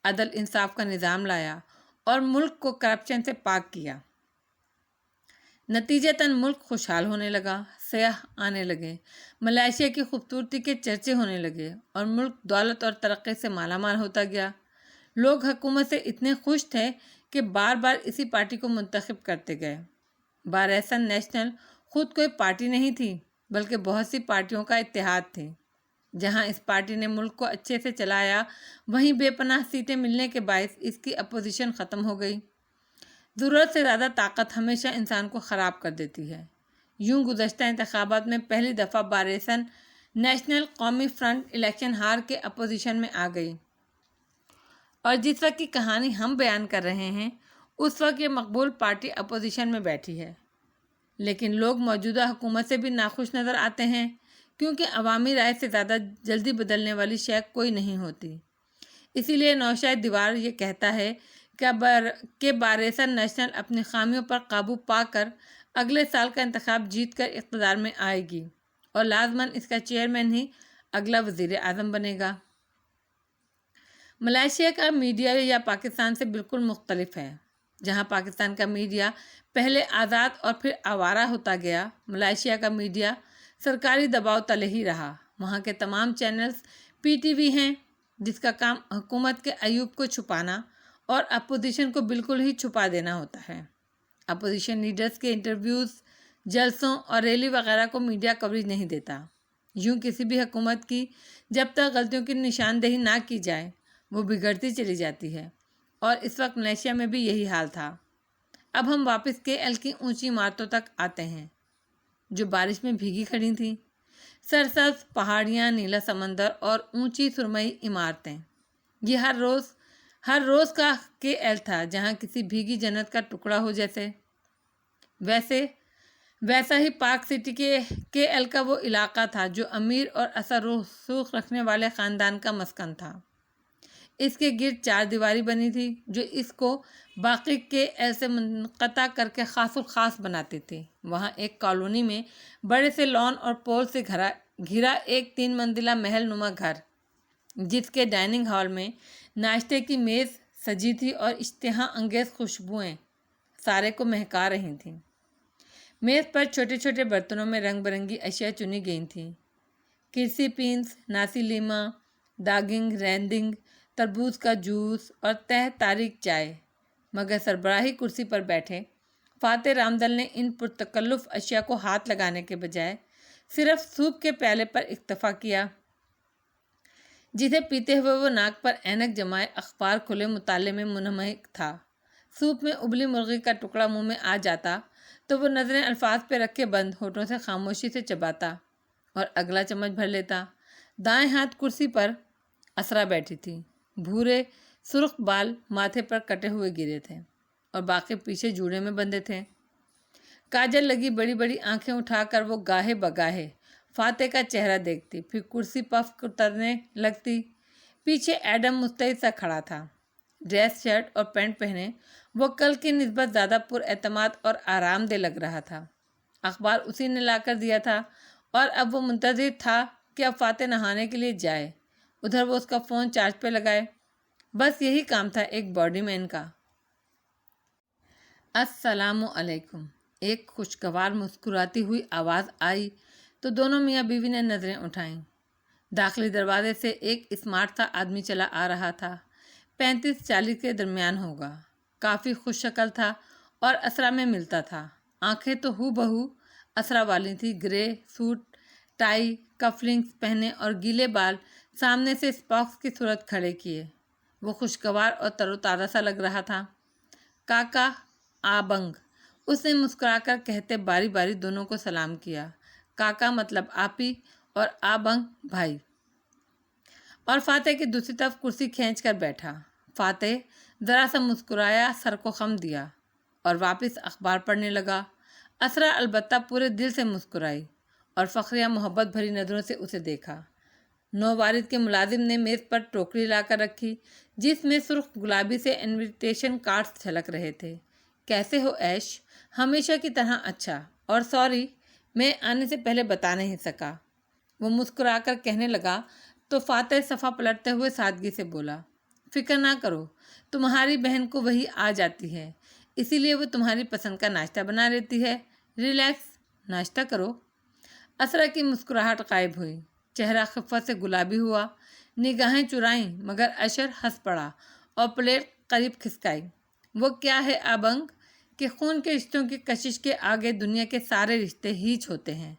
عدل انصاف کا نظام لایا اور ملک کو کرپشن سے پاک کیا۔ نتیجتاً ملک خوشحال ہونے لگا، سیاح آنے لگے، ملائیشیا کی خوبصورتی کے چرچے ہونے لگے اور ملک دولت اور ترقی سے مالا مال ہوتا گیا۔ لوگ حکومت سے اتنے خوش تھے کہ بار بار اسی پارٹی کو منتخب کرتے گئے۔ بارسن نیشنل خود کوئی پارٹی نہیں تھی بلکہ بہت سی پارٹیوں کا اتحاد تھی۔ جہاں اس پارٹی نے ملک کو اچھے سے چلایا، وہیں بے پناہ سیٹیں ملنے کے باعث اس کی اپوزیشن ختم ہو گئی۔ ضرورت سے زیادہ طاقت ہمیشہ انسان کو خراب کر دیتی ہے۔ یوں گزشتہ انتخابات میں پہلی دفعہ بارسن نیشنل قومی فرنٹ الیکشن ہار کے اپوزیشن میں آ گئی، اور جس وقت کی کہانی ہم بیان کر رہے ہیں اس وقت یہ مقبول پارٹی اپوزیشن میں بیٹھی ہے۔ لیکن لوگ موجودہ حکومت سے بھی ناخوش نظر آتے ہیں کیونکہ عوامی رائے سے زیادہ جلدی بدلنے والی شے کوئی نہیں ہوتی۔ اسی لیے نوشاد دیوار یہ کہتا ہے کہ بارسن نیشنل اپنی خامیوں پر قابو پا کر اگلے سال کا انتخاب جیت کر اقتدار میں آئے گی اور لازماً اس کا چیئرمین ہی اگلا وزیر اعظم بنے گا۔ ملائیشیا کا میڈیا یا پاکستان سے بالکل مختلف ہے۔ جہاں پاکستان کا میڈیا پہلے آزاد اور پھر آوارہ ہوتا گیا، ملائیشیا کا میڈیا سرکاری دباؤ تلے ہی رہا۔ وہاں کے تمام چینلز PTV ہیں جس کا کام حکومت کے عیوب کو چھپانا اور اپوزیشن کو بالکل ہی چھپا دینا ہوتا ہے۔ اپوزیشن لیڈرز کے انٹرویوز، جلسوں اور ریلی وغیرہ کو میڈیا کوریج نہیں دیتا۔ یوں کسی بھی حکومت کی جب تک غلطیوں کی نشاندہی نہ کی جائے وہ بگڑتی چلی جاتی ہے، اور اس وقت ملائیشیا میں بھی یہی حال تھا۔ اب ہم واپس KL کی اونچی عمارتوں تک آتے ہیں۔ جو بارش میں بھیگی کھڑی تھیں، سرسبز پہاڑیاں، نیلا سمندر اور اونچی سرمئی عمارتیں۔ یہ ہر روز کا KL تھا، جہاں کسی بھیگی جنت کا ٹکڑا ہو جیسے۔ ویسا ہی پارک سٹی کے KL کا وہ علاقہ تھا جو امیر اور اثر رسوخ رکھنے والے خاندان کا مسکن تھا۔ اس کے گرد 4 دیواری بنی تھی جو اس کو باقی KL سے منقطع کر کے خاص الخاص بناتی تھی۔ وہاں ایک کالونی میں بڑے سے لان اور پول سے گھرا ایک 3 منزلہ محل نما گھر، جس کے ڈائننگ ہال میں ناشتے کی میز سجی تھی اور اشتہا انگیز خوشبوئیں سارے کو مہکا رہی تھیں۔ میز پر چھوٹے چھوٹے برتنوں میں رنگ برنگی اشیاء چنی گئی تھیں، کرسی پینس، ناسی لیما، داگنگ، ریندنگ، تربوز کا جوس اور تہ تاریک چائے۔ مگر سربراہی کرسی پر بیٹھے فاتح رامدل نے ان پرتکلف اشیاء کو ہاتھ لگانے کے بجائے صرف سوپ کے پیالے پر اکتفا کیا، جسے پیتے ہوئے وہ ناک پر اینک جمائے اخبار کھلے مطالعے میں منہمک تھا۔ سوپ میں ابلی مرغی کا ٹکڑا منہ میں آ جاتا تو وہ نظریں الفاظ پہ رکھے بند ہونٹوں سے خاموشی سے چباتا اور اگلا چمچ بھر لیتا۔ دائیں ہاتھ کرسی پر اسرا بیٹھی تھی۔ بھورے سرخ بال ماتھے پر کٹے ہوئے گرے تھے اور باقی پیچھے جوڑے میں بندھے تھے۔ کاجل لگی بڑی بڑی آنکھیں اٹھا کر وہ گاہے بگاہے فاتح کا چہرہ دیکھتی، پھر کرسی پف اترنے لگتی۔ پیچھے ایڈم مستعد سا کھڑا تھا، ڈریس شرٹ اور پینٹ پہنے۔ وہ کل کی نسبت زیادہ پر اعتماد اور آرام دہ لگ رہا تھا۔ اخبار اسی نے لا کر دیا تھا اور اب وہ منتظر تھا کہ اب فاتح نہانے کے لیے جائے، ادھر وہ اس کا فون چارج پہ لگائے۔ بس یہی کام تھا ایک باڈی مین کا۔ السلام علیکم، ایک خوشگوار مسکراتی ہوئی آواز آئی تو دونوں میاں بیوی نے نظریں اٹھائیں۔ داخلی دروازے سے ایک اسمارٹ سا آدمی چلا آ رہا تھا، 35-40 کے درمیان ہوگا۔ کافی خوش شکل تھا اور اسرا میں ملتا تھا۔ آنکھیں تو ہو بہو اسرا والی تھی، گرے سوٹ، ٹائی، کف لنکس پہنے اور گیلے بال سامنے سے اسپاکس کی صورت کھڑے کیے۔ وہ خوشگوار اور تر و تازہ سا لگ رہا تھا۔ کاکا آبنگ، اس نے مسکرا کر کہتے باری باری دونوں کو سلام کیا۔ کاکا مطلب آپی اور آبنگ بھائی۔ اور فاتح کی دوسری طرف کرسی کھینچ کر بیٹھا۔ فاتح ذرا سا مسکرایا، سر کو خم دیا اور واپس اخبار پڑھنے لگا۔ اسرا البتہ پورے دل سے مسکرائی اور فخریہ محبت بھری نظروں سے اسے دیکھا۔ نوبارد کے ملازم نے میز پر ٹوکری لا کر رکھی جس میں سرخ گلابی سے انویٹیشن کارڈز جھلک رہے تھے۔ کیسے ہو ایش؟ ہمیشہ کی طرح اچھا، اور سوری میں آنے سے پہلے بتا نہیں سکا، وہ مسکرا کر کہنے لگا تو فاتح صفحہ پلٹتے ہوئے سادگی سے بولا، فکر نہ کرو، تمہاری بہن کو وہی آ جاتی ہے، اسی لیے وہ تمہاری پسند کا ناشتہ بنا لیتی ہے۔ ریلیکس، ناشتہ کرو۔ اسرا کی مسکراہٹ غائب ہوئی، چہرہ خفت سے گلابی ہوا، نگاہیں چرائیں مگر اشر ہنس پڑا اور پلیٹ قریب کھسکائی۔ وہ کیا ہے آبنگ کہ خون کے رشتوں کی کشش کے آگے دنیا کے سارے رشتے ہیچ ہوتے ہیں۔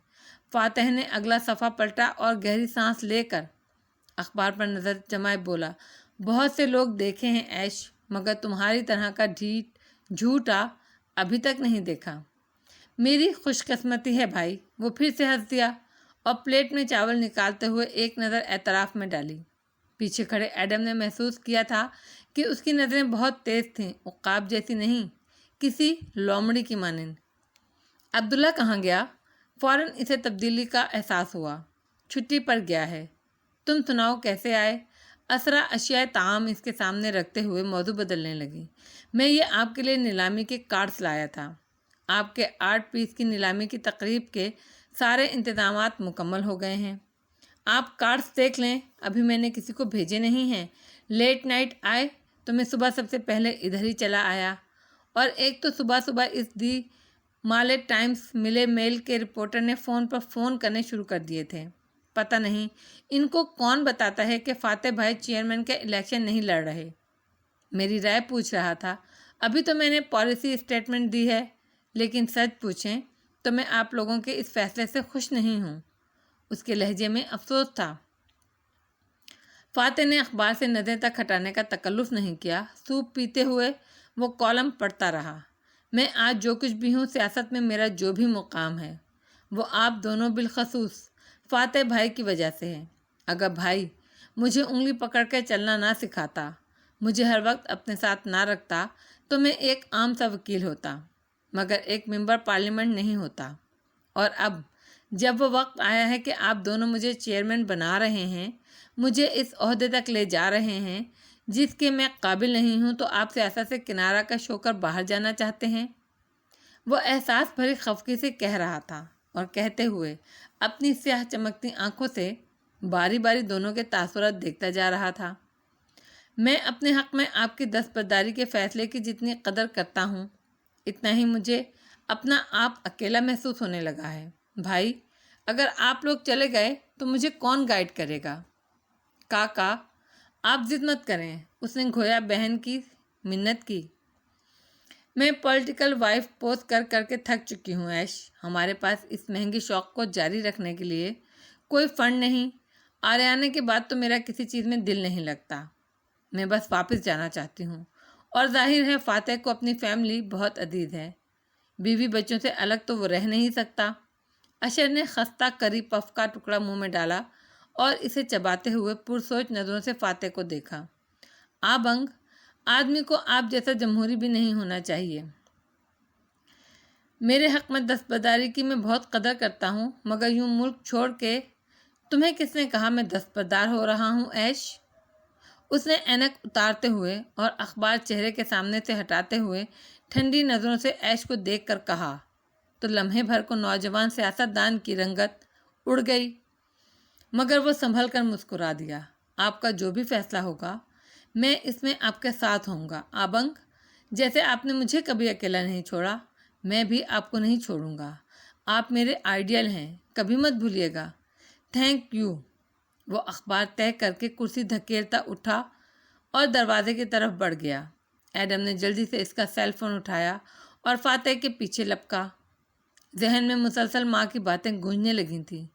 فاتح نے اگلا صفحہ پلٹا اور گہری سانس لے کر اخبار پر نظر جمائے بولا، بہت سے لوگ دیکھے ہیں ایش، مگر تمہاری طرح کا ڈھیٹ جھوٹا ابھی تک نہیں دیکھا۔ میری خوش قسمتی ہے بھائی، وہ پھر سے ہنس دیا اور پلیٹ میں چاول نکالتے ہوئے ایک نظر اعتراف میں ڈالی۔ پیچھے کھڑے ایڈم نے محسوس کیا تھا کہ اس کی نظریں بہت تیز تھیں، عقاب جیسی نہیں، کسی لومڑی کی مانند۔ عبداللہ کہاں گیا؟ فوراً اسے تبدیلی کا احساس ہوا۔ چھٹی پر گیا ہے۔ تم سناؤ کیسے آئے؟ اسرا اشیاء طعام اس کے سامنے رکھتے ہوئے موضوع بدلنے لگی۔ میں یہ آپ کے لیے نیلامی کے کارڈز لایا تھا۔ آپ کے آرٹ پیس کی نیلامی کی تقریب کے سارے انتظامات مکمل ہو گئے ہیں۔ آپ کارڈز دیکھ لیں، ابھی میں نے کسی کو بھیجے نہیں ہیں۔ لیٹ نائٹ آئے تو میں صبح سب سے پہلے ادھر ہی چلا آیا، اور ایک تو صبح اس دی مالے ٹائمز ملے میل کے رپورٹر نے فون پر فون کرنے شروع کر دیے تھے۔ پتہ نہیں ان کو کون بتاتا ہے کہ فاتح بھائی چیئرمین کا الیکشن نہیں لڑ رہے۔ میری رائے پوچھ رہا تھا۔ ابھی تو میں نے پالیسی اسٹیٹمنٹ دی ہے، لیکن سچ پوچھیں تو میں آپ لوگوں کے اس فیصلے سے خوش نہیں ہوں۔ اس کے لہجے میں افسوس تھا۔ فاتح نے اخبار سے نظریں تک ہٹانے کا تکلف نہیں کیا۔ سوپ پیتے ہوئے وہ کالم پڑھتا رہا۔ میں آج جو کچھ بھی ہوں، سیاست میں میرا جو بھی مقام ہے، وہ آپ دونوں بالخصوص فاتح بھائی کی وجہ سے ہے۔ اگر بھائی مجھے انگلی پکڑ کے چلنا نہ سکھاتا، مجھے ہر وقت اپنے ساتھ نہ رکھتا، تو میں ایک عام سا وکیل ہوتا، مگر ایک ممبر پارلیمنٹ نہیں ہوتا۔ اور اب جب وہ وقت آیا ہے کہ آپ دونوں مجھے چیئرمین بنا رہے ہیں، مجھے اس عہدے تک لے جا رہے ہیں جس کے میں قابل نہیں ہوں، تو آپ سیاست سے کنارہ کش ہو کر باہر جانا چاہتے ہیں۔ وہ احساس بھری خفگی سے کہہ رہا تھا اور کہتے ہوئے اپنی سیاہ چمکتی آنکھوں سے باری باری دونوں کے تاثرات دیکھتا جا رہا تھا۔ میں اپنے حق میں آپ کی دستبرداری کے فیصلے کی جتنی قدر کرتا ہوں، اتنا ہی مجھے اپنا آپ اکیلا محسوس ہونے لگا ہے۔ بھائی، اگر آپ لوگ چلے گئے تو مجھے کون گائیڈ کرے گا؟ کاکا، آپ ضد مت کریں، اس نے گھویا بہن کی منت کی۔ میں پولیٹیکل وائف پوز کر کر کے تھک چکی ہوں ایش۔ ہمارے پاس اس مہنگی شوق کو جاری رکھنے کے لیے کوئی فنڈ نہیں۔ آریانا کے بعد تو میرا کسی چیز میں دل نہیں لگتا۔ میں بس واپس جانا چاہتی ہوں، اور ظاہر ہے فاتح کو اپنی فیملی بہت عزیز ہے۔ بیوی بچوں سے الگ تو وہ رہ نہیں سکتا۔ اشر نے خستہ کری پف کا ٹکڑا منہ میں ڈالا اور اسے چباتے ہوئے پرسوچ نظروں سے فاتح کو دیکھا۔ آبنگ آدمی کو آپ جیسا جمہوری بھی نہیں ہونا چاہیے۔ میرے حق میں دستبرداری کی میں بہت قدر کرتا ہوں، مگر یوں ملک چھوڑ کے… تمہیں کس نے کہا میں دستبردار ہو رہا ہوں ایش؟ اس نے اینک اتارتے ہوئے اور اخبار چہرے کے سامنے سے ہٹاتے ہوئے ٹھنڈی نظروں سے ایش کو دیکھ کر کہا، تو لمحے بھر کو نوجوان سیاستدان کی رنگت اڑ گئی، مگر وہ سنبھل کر مسکرا دیا۔ آپ کا جو بھی فیصلہ ہوگا، میں اس میں آپ کے ساتھ ہوں گا آبنگ۔ جیسے آپ نے مجھے کبھی اکیلا نہیں چھوڑا، میں بھی آپ کو نہیں چھوڑوں گا۔ آپ میرے آئیڈیل ہیں، کبھی مت بھولیے گا۔ Thank you. وہ اخبار طے کر کے کرسی دھکیلتا اٹھا اور دروازے کی طرف بڑھ گیا۔ ایڈم نے جلدی سے اس کا سیل فون اٹھایا اور فاتح کے پیچھے لپکا۔ ذہن میں مسلسل ماں کی باتیں گونجنے لگی تھیں۔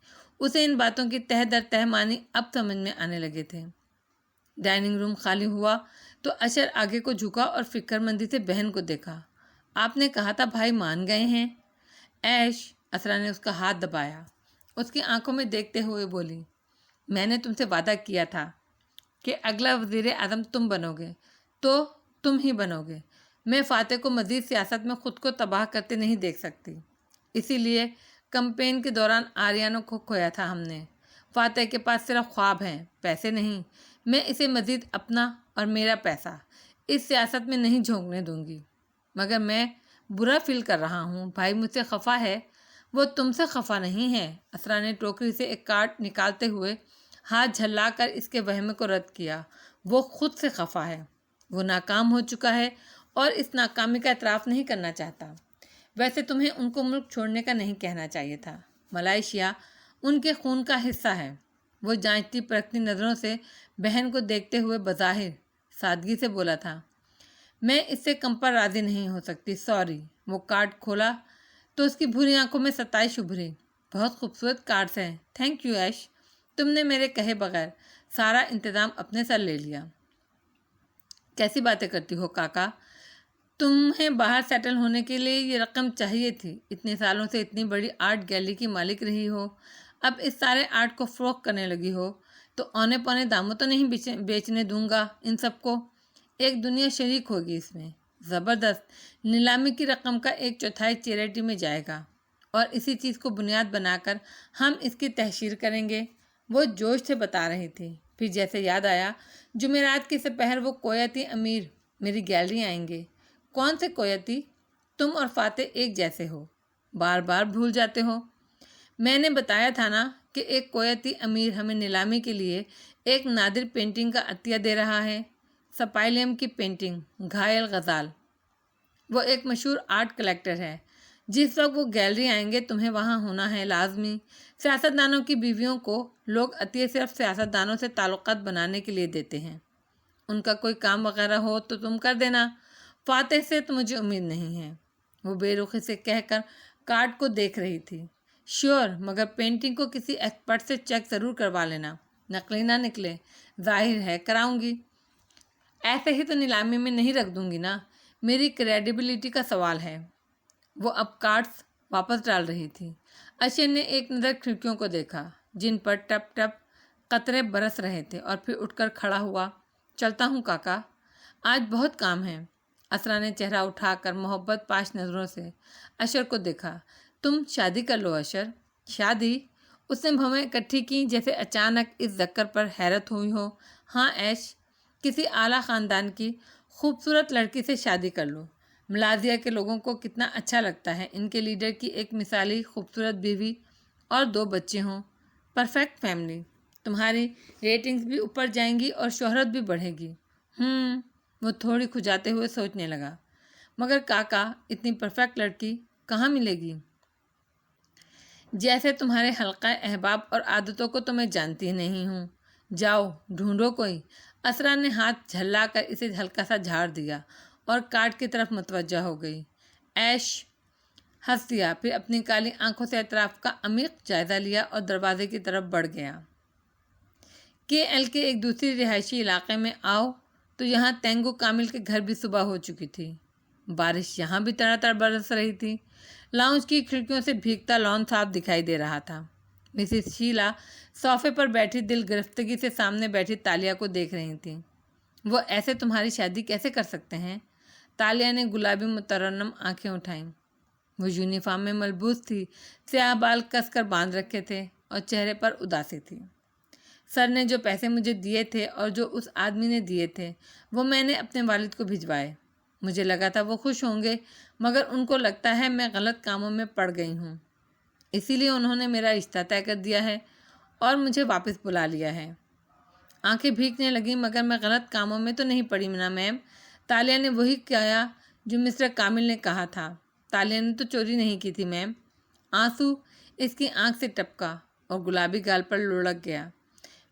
اسے ان باتوں کی تہ در تہ معنی اب سمجھ میں آنے لگے تھے۔ ڈائننگ روم خالی ہوا تو اشر آگے کو جھکا اور فکر مندی سے بہن کو دیکھا۔ آپ نے کہا تھا بھائی مان گئے ہیں؟ ایش، اسرا نے اس کا ہاتھ دبایا۔ اس کی آنکھوں میں دیکھتے ہوئے بولی، میں نے تم سے وعدہ کیا تھا کہ اگلا وزیر اعظم تم بنو گے تو تم ہی بنو گے۔ میں فاتح کو مزید سیاست میں خود کو تباہ کرتے نہیں دیکھ سکتی، اسی لیے کمپین کے دوران آریانہ کو کھویا تھا ہم نے۔ فاتح کے پاس صرف خواب ہیں، پیسے نہیں۔ میں اسے مزید اپنا اور میرا پیسہ اس سیاست میں نہیں جھونکنے دوں گی۔ مگر میں برا فیل کر رہا ہوں، بھائی مجھ سے خفا ہے۔ وہ تم سے خفا نہیں ہے۔ اسرا نے ٹوکری سے ایک کارڈ نکالتے ہوئے ہاتھ جھلا کر اس کے وہم کو رد کیا۔ وہ خود سے خفا ہے۔ وہ ناکام ہو چکا ہے اور اس ناکامی کا اعتراف نہیں کرنا چاہتا۔ ویسے تمہیں ان کو ملک چھوڑنے کا نہیں کہنا چاہیے تھا۔ ملائیشیا ان کے خون کا حصہ ہے۔ وہ جانچتی پرکھتی نظروں سے بہن کو دیکھتے ہوئے بظاہر سادگی سے بولا تھا، میں اس سے کم پر راضی نہیں ہو سکتی، سوری۔ وہ کارڈ کھولا تو اس کی بھوری آنکھوں میں ستائش ابھری۔ بہت خوبصورت کارڈز ہیں، تھینک یو ایش۔ تم نے میرے کہے بغیر سارا انتظام اپنے سر لے لیا۔ کیسی باتیں کرتی ہو کاکا؟ تمہیں باہر سیٹل ہونے کے لیے یہ رقم چاہیے تھی۔ اتنے سالوں سے اتنی بڑی آرٹ گیلری کی مالک رہی ہو، اب اس سارے آرٹ کو فروخت کرنے لگی ہو، تو اونے پونے داموں تو نہیں بیچنے دوں گا ان سب کو۔ ایک دنیا شریک ہوگی اس میں۔ زبردست۔ نیلامی کی رقم کا 1/4 چیریٹی میں جائے گا، اور اسی چیز کو بنیاد بنا کر ہم اس کی تحشیر کریں گے۔ وہ جوش سے بتا رہی تھی، پھر جیسے یاد آیا، جمعرات کی سپہر وہ کویتی امیر میری گیلری آئیں گے۔ کون سے کویتی؟ تم اور فاتح ایک جیسے ہو، بار بار بھول جاتے ہو۔ میں نے بتایا تھا نا کہ ایک کویتی امیر ہمیں نیلامی کے لیے ایک نادر پینٹنگ کا عطیہ دے رہا ہے، سپائلیم کی پینٹنگ گھائل غزال۔ وہ ایک مشہور آرٹ کلیکٹر ہے۔ جس وقت وہ گیلری آئیں گے تمہیں وہاں ہونا ہے لازمی۔ سیاستدانوں کی بیویوں کو لوگ عطیے صرف سیاستدانوں سے تعلقات بنانے کے لیے دیتے ہیں۔ ان کا کوئی کام وغیرہ ہو تو تم کر دینا۔ فاتح سے تو مجھے امید نہیں ہے۔ وہ بے رخی سے کہہ کر کارڈ کو دیکھ رہی تھی۔ شیور، مگر پینٹنگ کو کسی ایکسپرٹ سے چیک ضرور کروا لینا، نقلی نہ نکلے۔ ظاہر ہے کراؤں گی، ایسے ہی تو نیلامی میں نہیں رکھ دوں گی نا، میری کریڈیبلٹی کا سوال ہے۔ وہ اب کارڈز واپس ڈال رہی تھی۔ اشر نے ایک نظر کھڑکیوں کو دیکھا جن پر ٹپ ٹپ قطرے برس رہے تھے اور پھر اٹھ کر کھڑا ہوا۔ چلتا ہوں کاکا، آج بہت کام ہے۔ اسرا نے چہرہ اٹھا کر محبت پاش نظروں سے اشر کو دیکھا۔ تم شادی کر لو اشر۔ شادی؟ اس نے بھویں اکٹھی کی جیسے اچانک اس ذکر پر حیرت ہوئی ہو۔ ہاں ایش، کسی اعلیٰ خاندان کی خوبصورت لڑکی سے شادی کر لو۔ ملازیہ کے لوگوں کو کتنا اچھا لگتا ہے ان کے لیڈر کی ایک مثالی خوبصورت بیوی اور 2 بچے ہوں۔ Perfect family. تمہاری ریٹنگز بھی اوپر جائیں گی اور شہرت بھی بڑھے گی۔ وہ تھوڑی کھجاتے ہوئے سوچنے لگا، مگر کاکا اتنی پرفیکٹ لڑکی کہاں ملے گی؟ جیسے تمہارے حلقہ احباب اور عادتوں کو تو میں جانتی نہیں ہوں۔ جاؤ ڈھونڈو کوئی۔ اسرا نے ہاتھ جھلا کر اسے ہلکا سا جھاڑ دیا اور کاٹ کی طرف متوجہ ہو گئی۔ ایش ہنس دیا، پھر اپنی کالی آنکھوں سے اطراف کا عمیق جائزہ لیا اور دروازے کی طرف بڑھ گیا۔ KL کے ایک دوسری رہائشی علاقے میں آؤ تو یہاں تینگو کامل کے گھر بھی صبح ہو چکی تھی۔ بارش یہاں بھی تڑا تڑ برس رہی تھی۔ لاؤنج کی کھڑکیوں سے بھیگتا لان صاف دکھائی دے رہا تھا۔ مسز شیلا صوفے پر بیٹھی دل گرفتگی سے سامنے بیٹھی تالیہ کو دیکھ رہی تھیں۔ وہ ایسے تمہاری شادی کیسے کر سکتے ہیں؟ تالیہ نے گلابی مترنم آنکھیں اٹھائیں۔ وہ یونیفارم میں ملبوس تھی، سیاہ بال کس کر باندھ رکھے تھے اور چہرے پر اداسی تھی۔ سر نے جو پیسے مجھے دیے تھے اور جو اس آدمی نے دیے تھے وہ میں نے اپنے والد کو بھجوائے۔ مجھے لگا تھا وہ خوش ہوں گے، مگر ان کو لگتا ہے میں غلط کاموں میں پڑ گئی ہوں، اسی لیے انہوں نے میرا رشتہ طے کر دیا ہے اور مجھے واپس بلا لیا ہے۔ آنکھیں بھیگنے لگیں، مگر میں غلط کاموں میں تو نہیں پڑی نا میم۔ تالیہ نے وہی کہا جو مسٹر کامل نے کہا تھا۔ تالیہ نے تو چوری نہیں کی تھی میم۔ آنسو اس کی آنکھ سے ٹپکا اور گلابی گال پر لڑک گیا۔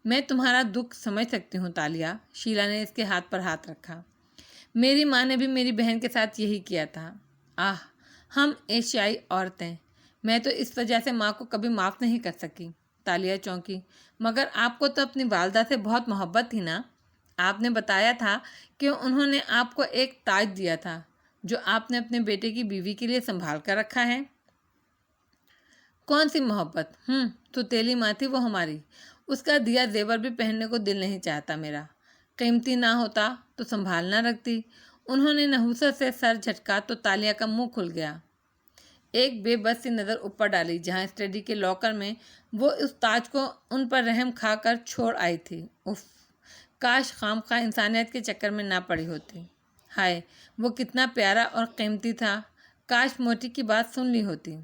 میں تمہارا دکھ سمجھ سکتی ہوں تالیہ۔ شیلا نے اس کے ہاتھ پر ہاتھ رکھا۔ میری ماں نے بھی میری بہن کے ساتھ یہی کیا تھا۔ ہم ایشیائی عورتیں، میں تو اس وجہ سے ماں کو کبھی معاف نہیں کر سکی۔ تالیہ چونکی۔ مگر آپ کو تو اپنی والدہ سے بہت محبت تھی نا؟ آپ نے بتایا تھا کہ انہوں نے آپ کو ایک تاج دیا تھا جو آپ نے اپنے بیٹے کی بیوی کے لیے سنبھال کر رکھا ہے۔ کون سی محبت؟ تو تیلی ماں تھی وہ ہماری۔ اس کا دیا زیور بھی پہننے کو دل نہیں چاہتا میرا۔ قیمتی نہ ہوتا تو سنبھال نہ رکھتی۔ انہوں نے نحوست سے سر جھٹکا تو تالیہ کا منہ کھل گیا۔ ایک بے بس سی نظر اوپر ڈالی جہاں اسٹڈی کے لاکر میں وہ اس تاج کو ان پر رحم کھا کر چھوڑ آئی تھی۔ اف، کاش خام خواہ انسانیت کے چکر میں نہ پڑی ہوتی۔ ہائے وہ کتنا پیارا اور قیمتی تھا، کاش موٹی کی بات سن لی ہوتی۔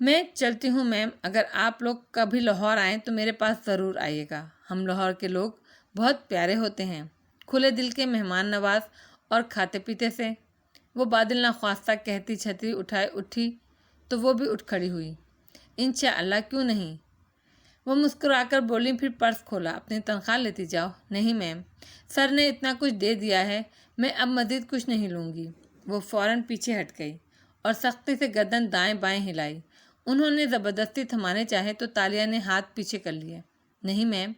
میں چلتی ہوں میم، اگر آپ لوگ کبھی لاہور آئیں تو میرے پاس ضرور آئیے گا۔ ہم لاہور کے لوگ بہت پیارے ہوتے ہیں، کھلے دل کے، مہمان نواز اور کھاتے پیتے سے۔ وہ بادل نخواستہ کہتی چھتری اٹھائے اٹھی تو وہ بھی اٹھ کھڑی ہوئی۔ انشاءاللہ کیوں نہیں؟ وہ مسکرا کر بولی، پھر پرس کھولا۔ اپنی تنخواہ لیتی جاؤ۔ نہیں میم، سر نے اتنا کچھ دے دیا ہے، میں اب مزید کچھ نہیں لوں گی۔ وہ فوراً پیچھے ہٹ گئی اور سختی سے گردن دائیں بائیں ہلائی۔ انہوں نے زبردستی تھمانے چاہے تو تالیہ نے ہاتھ پیچھے کر لیے۔ نہیں میم،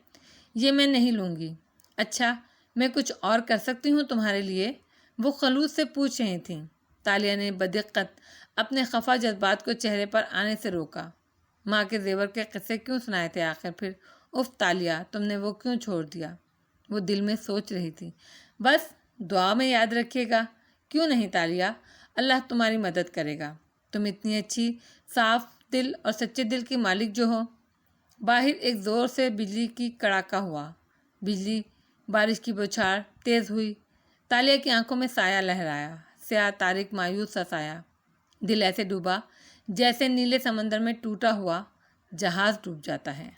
یہ میں نہیں لوں گی۔ اچھا، میں کچھ اور کر سکتی ہوں تمہارے لیے؟ وہ خلوص سے پوچھ رہی تھیں۔ تالیہ نے بدقت اپنے خفا جذبات کو چہرے پر آنے سے روکا۔ ماں کے زیور کے قصے کیوں سنائے تھے آخر پھر؟ اف تالیہ، تم نے وہ کیوں چھوڑ دیا؟ وہ دل میں سوچ رہی تھی۔ بس دعا میں یاد رکھیے گا۔ کیوں نہیں تالیہ، اللہ تمہاری مدد کرے گا۔ تم اتنی اچھی، صاف دل اور سچے دل کی مالک جو ہو۔ باہر ایک زور سے بجلی کی کڑاکا ہوا۔ بجلی، بارش کی بوچھار تیز ہوئی۔ تالیہ کی آنکھوں میں سایہ لہرایا، سیاہ تاریک مایوس سا سایہ۔ دل ایسے ڈوبا جیسے نیلے سمندر میں ٹوٹا ہوا جہاز ڈوب جاتا ہے۔